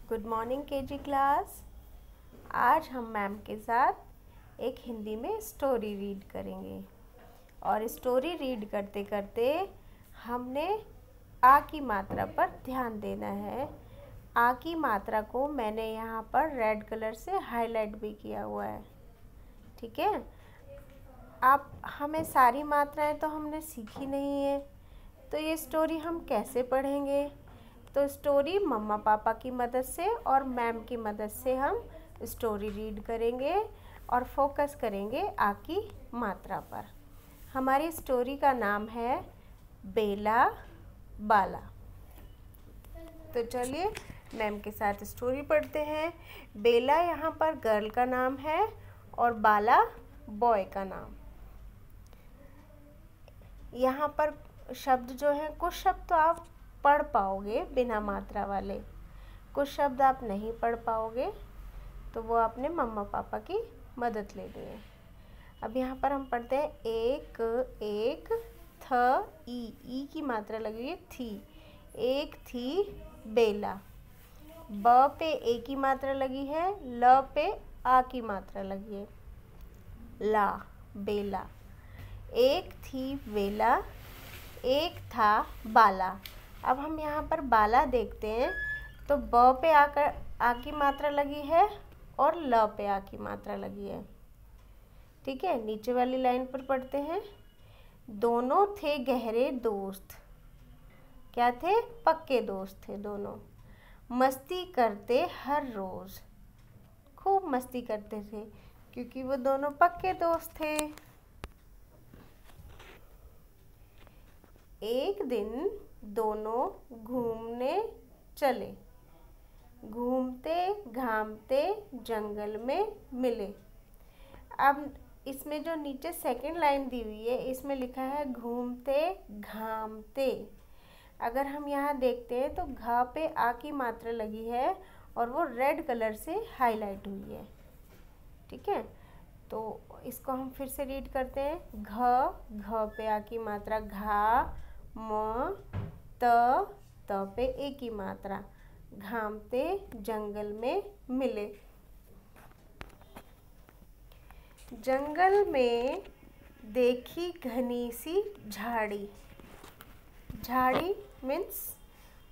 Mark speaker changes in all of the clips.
Speaker 1: Good morning KG class. आज हम ma'am के साथ एक हिंदी में स्टोरी रीड करेंगे और स्टोरी रीड करते करते हमने आ की मात्रा पर ध्यान देना है। आ की मात्रा को मैंने यहाँ पर रेड कलर से हाईलाइट भी किया हुआ है, ठीक है। आप हमें सारी मात्राएं तो हमने सीखी नहीं है, तो ये स्टोरी हम कैसे पढ़ेंगे? तो स्टोरी मम्मा पापा की मदद से और मैम की मदद से हम स्टोरी रीड करेंगे और फोकस करेंगे आ की मात्रा पर। हमारी स्टोरी का नाम है बेला बाला। तो चलिए मैम के साथ स्टोरी पढ़ते हैं। बेला यहाँ पर गर्ल का नाम है और बाला बॉय का नाम। यहाँ पर शब्द जो हैं, कुछ शब्द तो आप पढ़ पाओगे बिना मात्रा वाले, कुछ शब्द आप नहीं पढ़ पाओगे, तो वो आपने मम्मा पापा की मदद लेनी है। अब यहाँ पर हम पढ़ते हैं एक एक थ ई की मात्रा लगी है थी। एक थी बेला। ब पे ए की मात्रा लगी है, ल पे आ की मात्रा लगी है, ला बेला। एक थी बेला, एक था बाला। अब हम यहाँ पर बाला देखते हैं तो ब पे आकर आ की मात्रा लगी है और ल पे आ की मात्रा लगी है, ठीक है। नीचे वाली लाइन पर पढ़ते हैं। दोनों थे गहरे दोस्त। क्या थे? पक्के दोस्त थे दोनों। मस्ती करते हर रोज। खूब मस्ती करते थे क्योंकि वो दोनों पक्के दोस्त थे। एक दिन दोनों घूमने चले। घूमते घामते जंगल में मिले। अब इसमें जो नीचे सेकंड लाइन दी हुई है, इसमें लिखा है घूमते घामते। अगर हम यहाँ देखते हैं तो घा पे आ की मात्रा लगी है और वो रेड कलर से हाईलाइट हुई है, ठीक है। तो इसको हम फिर से रीड करते हैं। घ पे आ की मात्रा घा, म त पे ए की मात्रा। घामते जंगल में मिले। जंगल में देखी घनी सी झाड़ी। झाड़ी मीन्स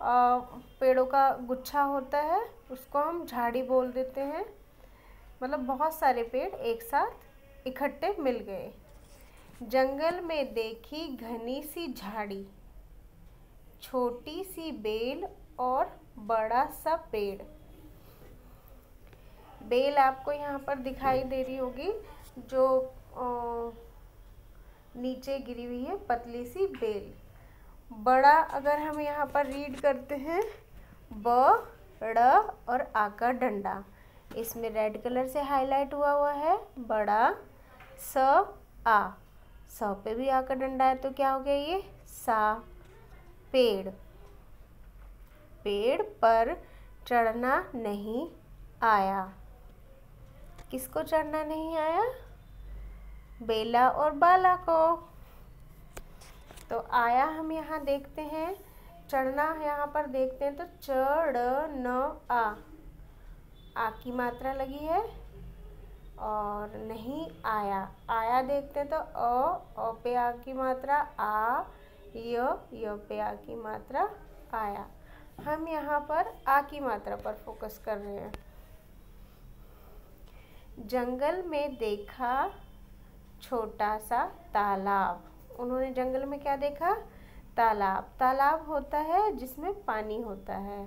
Speaker 1: पेड़ों का गुच्छा होता है, उसको हम झाड़ी बोल देते हैं। मतलब बहुत सारे पेड़ एक साथ इकट्ठे मिल गए। जंगल में देखी घनी सी झाड़ी, छोटी सी बेल और बड़ा सा पेड़। बेल आपको यहाँ पर दिखाई दे रही होगी, जो नीचे गिरी हुई है, पतली सी बेल। बड़ा अगर हम यहाँ पर रीड करते हैं, ब ड़ और आ का डंडा, इसमें रेड कलर से हाईलाइट हुआ है बड़ा। स आ, स पे भी आ का डंडा है तो क्या हो गया ये? सा। पेड़। पेड़ पर चढ़ना नहीं आया। किसको चढ़ना नहीं आया? बेला और बाला को। तो आया हम यहाँ देखते हैं, चढ़ना यहाँ पर देखते हैं तो चढ़ न आ की मात्रा लगी है और नहीं आया। आया देखते हैं तो अ पे आ की मात्रा आ, य पे आ की मात्रा आया। हम यहाँ पर आ की मात्रा पर फोकस कर रहे हैं। जंगल में देखा छोटा सा तालाब। उन्होंने जंगल में क्या देखा? तालाब। तालाब होता है जिसमें पानी होता है।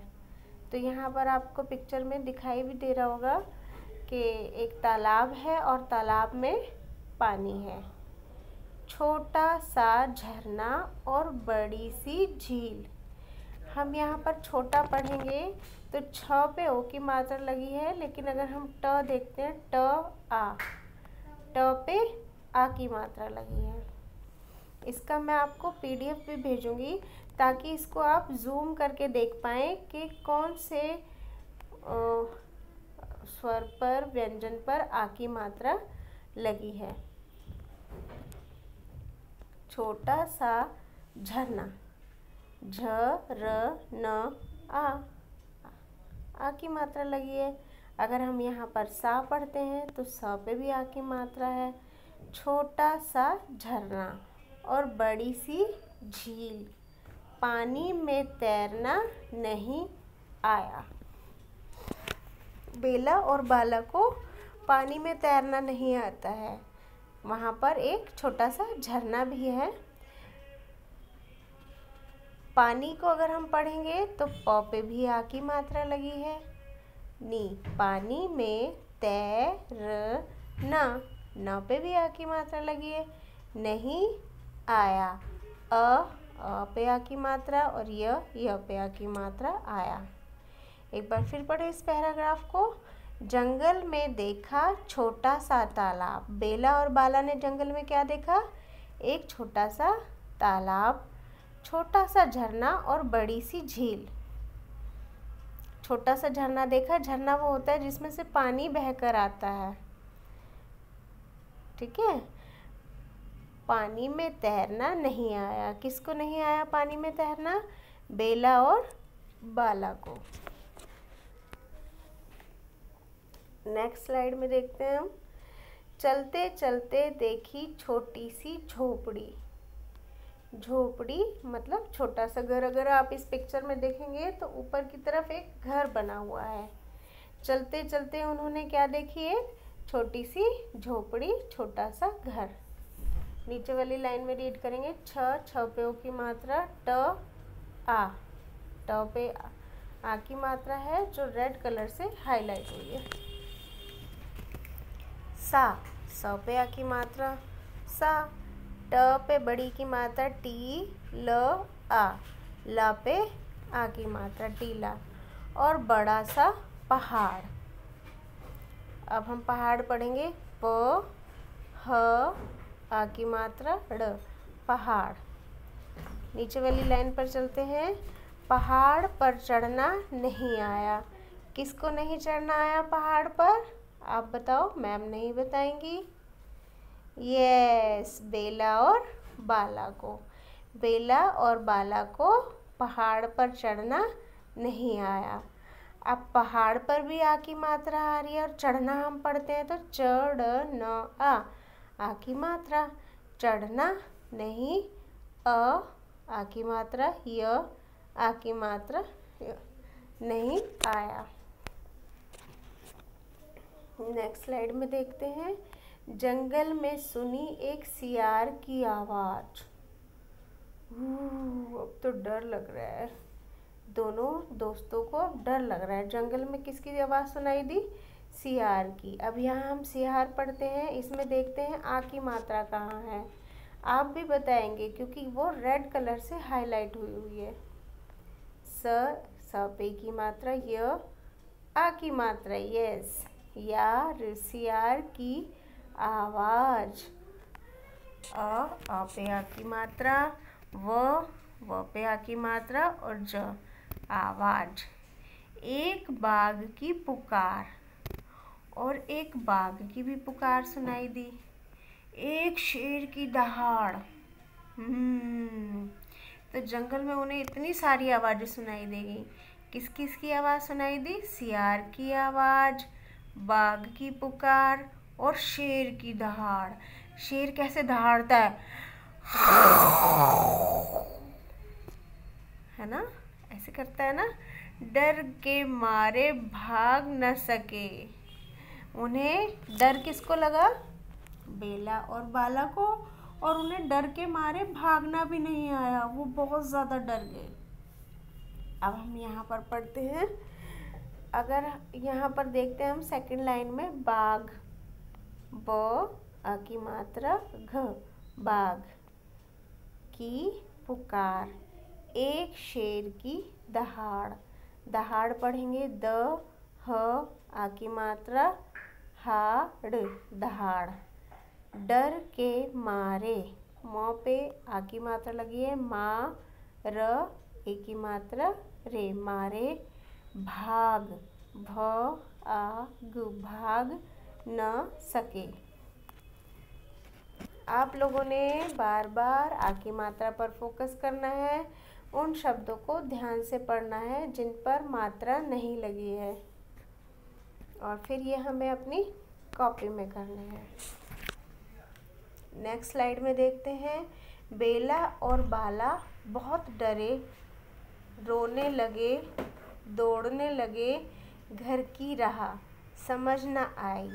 Speaker 1: तो यहाँ पर आपको पिक्चर में दिखाई भी दे रहा होगा कि एक तालाब है और तालाब में पानी है। छोटा सा झरना और बड़ी सी झील। हम यहाँ पर छोटा पढ़ेंगे तो छ पे ओ की मात्रा लगी है, लेकिन अगर हम ट देखते हैं ट आ, ट पे आ की मात्रा लगी है। इसका मैं आपको पीडीएफ भी भेजूंगी ताकि इसको आप जूम करके देख पाएँ कि कौन से स्वर पर, व्यंजन पर आ की मात्रा लगी है। छोटा सा झरना, झ र न आ, आ की मात्रा लगी है। अगर हम यहाँ पर सा पढ़ते हैं तो स पे भी आ की मात्रा है। छोटा सा झरना और बड़ी सी झील, पानी में तैरना नहीं आया। बेला और बाला को पानी में तैरना नहीं आता है। वहाँ पर एक छोटा सा झरना भी है। पानी को अगर हम पढ़ेंगे तो प पे भी आ की मात्रा लगी है। नी, पानी में तैरना, न पे भी आ की मात्रा लगी है। नहीं आया, अ पे आ की मात्रा और य पे आ की मात्रा आया। एक बार फिर पढ़े इस पैराग्राफ को। जंगल में देखा छोटा सा तालाब। बेला और बाला ने जंगल में क्या देखा? एक छोटा सा तालाब, छोटा सा झरना और बड़ी सी झील। छोटा सा झरना देखा। झरना वो होता है जिसमें से पानी बहकर आता है, ठीक है। पानी में तैरना नहीं आया। किसको नहीं आया पानी में तैरना? बेला और बाला को। नेक्स्ट स्लाइड में देखते हैं हम। चलते चलते देखी छोटी सी झोपड़ी। झोपड़ी मतलब छोटा सा घर। अगर आप इस पिक्चर में देखेंगे तो ऊपर की तरफ एक घर बना हुआ है। चलते चलते उन्होंने क्या देखी? एक छोटी सी झोपड़ी, छोटा सा घर। नीचे वाली लाइन में रीड करेंगे। छ पे ओ की मात्रा, ट आ, ट पे आ की मात्रा है जो रेड कलर से हाईलाइट हुई है। सा, स पे आ की मात्रा, सा। ट पे बड़ी की मात्रा, टी ल आ, ला पे आ की मात्रा, टीला। और बड़ा सा पहाड़। अब हम पहाड़ पढ़ेंगे। प ह आ की मात्रा, ड़, पहाड़। नीचे वाली लाइन पर चलते हैं। पहाड़ पर चढ़ना नहीं आया। किसको नहीं चढ़ना आया पहाड़ पर? आप बताओ, मैम नहीं बताएंगी। यस, बेला और बाला को। बेला और बाला को पहाड़ पर चढ़ना नहीं आया। अब पहाड़ पर भी आ की मात्रा आ रही है और चढ़ना हम पढ़ते हैं तो चढ़ना, आ की मात्रा। चढ़ना नहीं, आ की मात्रा, य आ की मात्रा नहीं आया। नेक्स्ट स्लाइड में देखते हैं। जंगल में सुनी एक सियार की आवाज। अब तो डर लग रहा है। दोनों दोस्तों को डर लग रहा है। जंगल में किसकी आवाज़ सुनाई दी? सियार की। अब यहाँ हम सियार पढ़ते हैं। इसमें देखते हैं आ की मात्रा कहाँ है। आप भी बताएंगे क्योंकि वो रेड कलर से हाईलाइट हुई है। स पे की मात्रा, य आ की मात्रा, यस, यार, सियार की आवाज। आ पे आ की मात्रा, व पे आ की मात्रा और ज, आवाज। एक बाघ की पुकार और एक बाघ की भी पुकार सुनाई दी। एक शेर की दहाड़। तो जंगल में उन्हें इतनी सारी आवाज़ें सुनाई देगी। किस किस की आवाज़ सुनाई दी? सियार की आवाज़, बाघ की पुकार और शेर की दहाड़। शेर कैसे दहाड़ता है ना? ऐसे करता है ना। डर के मारे भाग न सके। उन्हें डर किसको लगा? बेला और बाला को। और उन्हें डर के मारे भागना भी नहीं आया। वो बहुत ज़्यादा डर गए। अब हम यहाँ पर पढ़ते हैं। अगर यहाँ पर देखते हैं हम सेकंड लाइन में, बाघ, ब आ की मात्रा, घ, बाघ की पुकार, एक शेर की दहाड़। दहाड़ पढ़ेंगे द ह आ की मात्रा, हाड़, दहाड़। डर के मारे, म पे आ की मात्रा लगी है, मा, र, ए की मात्रा, रे, मारे। भाग, भ आ ग, भाग न सके। आप लोगों ने बार बार आ की मात्रा पर फोकस करना है। उन शब्दों को ध्यान से पढ़ना है जिन पर मात्रा नहीं लगी है, और फिर ये हमें अपनी कॉपी में करने हैं। नेक्स्ट स्लाइड में देखते हैं। बेला और बाला बहुत डरे, रोने लगे, दौड़ने लगे, घर की राह समझ न आई।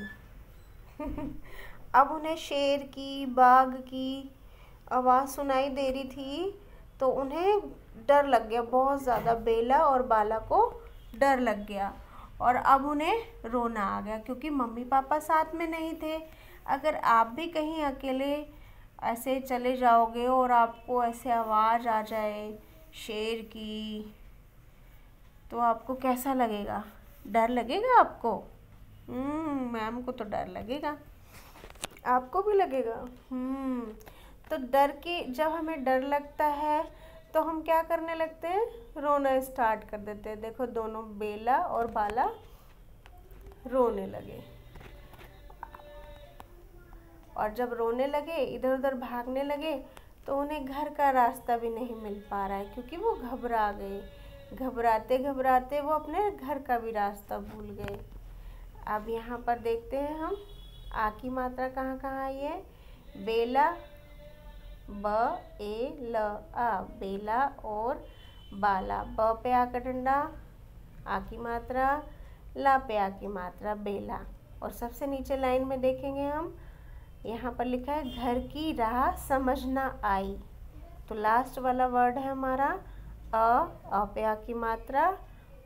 Speaker 1: अब उन्हें शेर की, बाघ की आवाज़ सुनाई दे रही थी, तो उन्हें डर लग गया बहुत ज़्यादा। बेला और बाला को डर लग गया और अब उन्हें रोना आ गया, क्योंकि मम्मी पापा साथ में नहीं थे। अगर आप भी कहीं अकेले ऐसे चले जाओगे और आपको ऐसे आवाज़ आ जाए शेर की, तो आपको कैसा लगेगा? डर लगेगा आपको? मैम को तो डर लगेगा, आपको भी लगेगा। तो डर की, जब हमें डर लगता है तो हम क्या करने लगते हैं? रोना स्टार्ट कर देते हैं। देखो दोनों बेला और बाला रोने लगे, और जब रोने लगे, इधर उधर भागने लगे, तो उन्हें घर का रास्ता भी नहीं मिल पा रहा है, क्योंकि वो घबरा गए। घबराते घबराते वो अपने घर का भी रास्ता भूल गए। अब यहाँ पर देखते हैं हम आ की मात्रा कहाँ कहाँ आई है। बेला, ब ए ल आ, बेला और बाला। ब पे आ का डंडा, आ की मात्रा, ला पे आ की मात्रा, बेला। और सबसे नीचे लाइन में देखेंगे हम, यहाँ पर लिखा है घर की राह समझ न आई। तो लास्ट वाला वर्ड है हमारा अ पे आ की मात्रा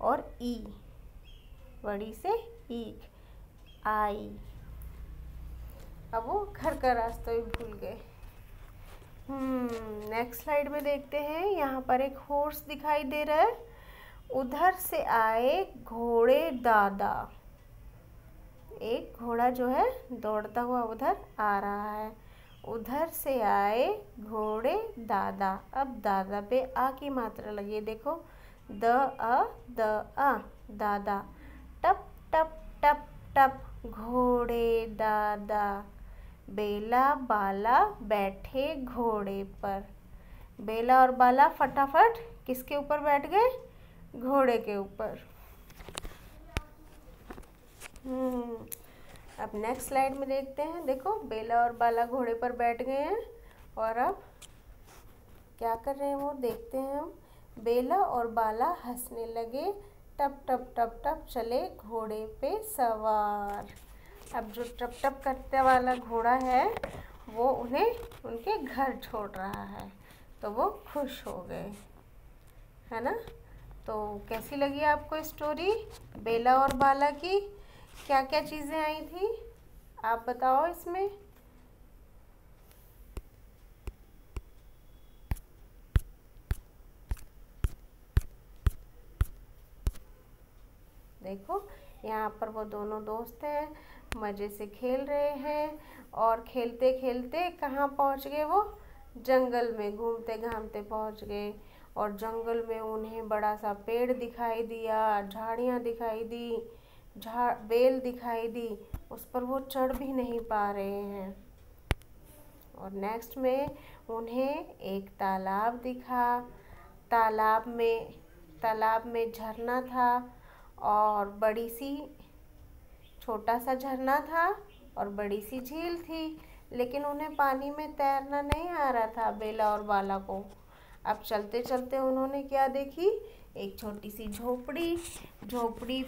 Speaker 1: और ई, बड़ी से ईक, आई। अब वो घर का रास्ता भी भूल गए। नेक्स्ट स्लाइड में देखते हैं। यहाँ पर एक हॉर्स दिखाई दे रहा है। उधर से आए घोड़े दादा, एक घोड़ा जो है दौड़ता हुआ उधर आ रहा है। उधर से आए घोड़े दादा। अब दादा पे आ की मात्रा लगी है, देखो द आ, दादा। टप टप टप टप घोड़े दादा। बेला बाला बैठे घोड़े पर। बेला और बाला फटाफट किसके ऊपर बैठ गए? घोड़े के ऊपर। अब नेक्स्ट स्लाइड में देखते हैं। देखो बेला और बाला घोड़े पर बैठ गए हैं, और अब क्या कर रहे हैं वो देखते हैं हम। बेला और बाला हंसने लगे, टप टप टप टप चले घोड़े पे सवार। अब जो टप टप करने वाला घोड़ा है वो उन्हें उनके घर छोड़ रहा है, तो वो खुश हो गए, है ना। तो कैसी लगी आपको स्टोरी बेला और बाला की? क्या क्या चीज़ें आई थी आप बताओ इसमें। देखो यहाँ पर वो दोनों दोस्त हैं, मज़े से खेल रहे हैं, और खेलते खेलते कहाँ पहुँच गए वो? जंगल में घूमते घामते पहुँच गए। और जंगल में उन्हें बड़ा सा पेड़ दिखाई दिया, झाड़ियाँ दिखाई दी, बेल दिखाई दी, उस पर वो चढ़ भी नहीं पा रहे हैं। और नेक्स्ट में उन्हें एक तालाब दिखा। तालाब में झरना था, और बड़ी सी, छोटा सा झरना था और बड़ी सी झील थी, लेकिन उन्हें पानी में तैरना नहीं आ रहा था बेला और बाला को। अब चलते चलते उन्होंने क्या देखी? एक छोटी सी झोपड़ी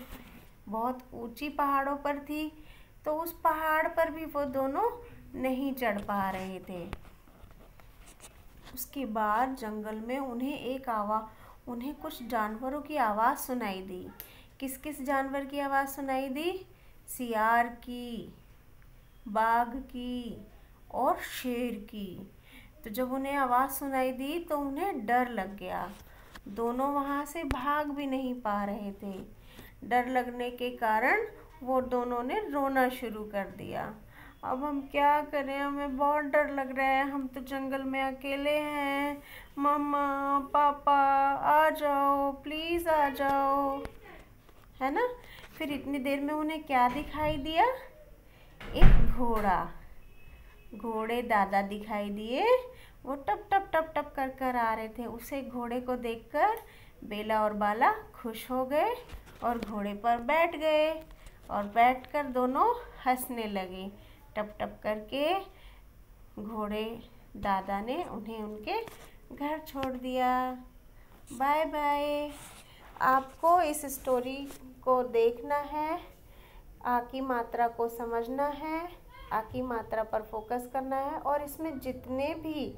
Speaker 1: बहुत ऊंची पहाड़ों पर थी, तो उस पहाड़ पर भी वो दोनों नहीं चढ़ पा रहे थे। उसके बाद जंगल में उन्हें कुछ जानवरों की आवाज़ सुनाई दी। किस किस जानवर की आवाज़ सुनाई दी? सियार की, बाघ की और शेर की। तो जब उन्हें आवाज़ सुनाई दी तो उन्हें डर लग गया। दोनों वहाँ से भाग भी नहीं पा रहे थे। डर लगने के कारण वो दोनों ने रोना शुरू कर दिया। अब हम क्या करें, हमें बहुत डर लग रहा है, हम तो जंगल में अकेले हैं, मम्मा पापा आ जाओ, प्लीज़ आ जाओ, है ना। फिर इतनी देर में उन्हें क्या दिखाई दिया? एक घोड़े दादा दिखाई दिए। वो टप टप टप टप कर कर आ रहे थे। उसे घोड़े को देखकर बेला और बाला खुश हो गए और घोड़े पर बैठ गए और बैठकर दोनों हंसने लगे। टप टप करके घोड़े दादा ने उन्हें उनके घर छोड़ दिया। Bye bye. आपको इस स्टोरी को देखना है, आ की मात्रा को समझना है, आ की मात्रा पर फोकस करना है और इसमें जितने भी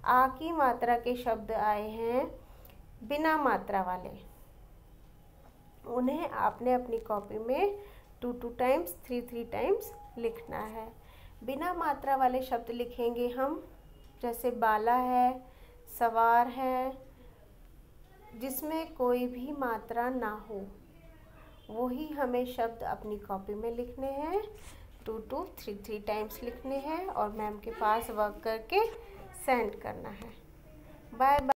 Speaker 1: आ की मात्रा के शब्द आए हैं बिना मात्रा वाले, उन्हें आपने अपनी कॉपी में 2 टाइम्स 3 टाइम्स लिखना है। बिना मात्रा वाले शब्द लिखेंगे हम, जैसे बाला है, सवार है, जिसमें कोई भी मात्रा ना हो, वही हमें शब्द अपनी कॉपी में लिखने हैं। 2 टाइम्स लिखने हैं और मैम के पास वर्क करके सेंड करना है। Bye bye.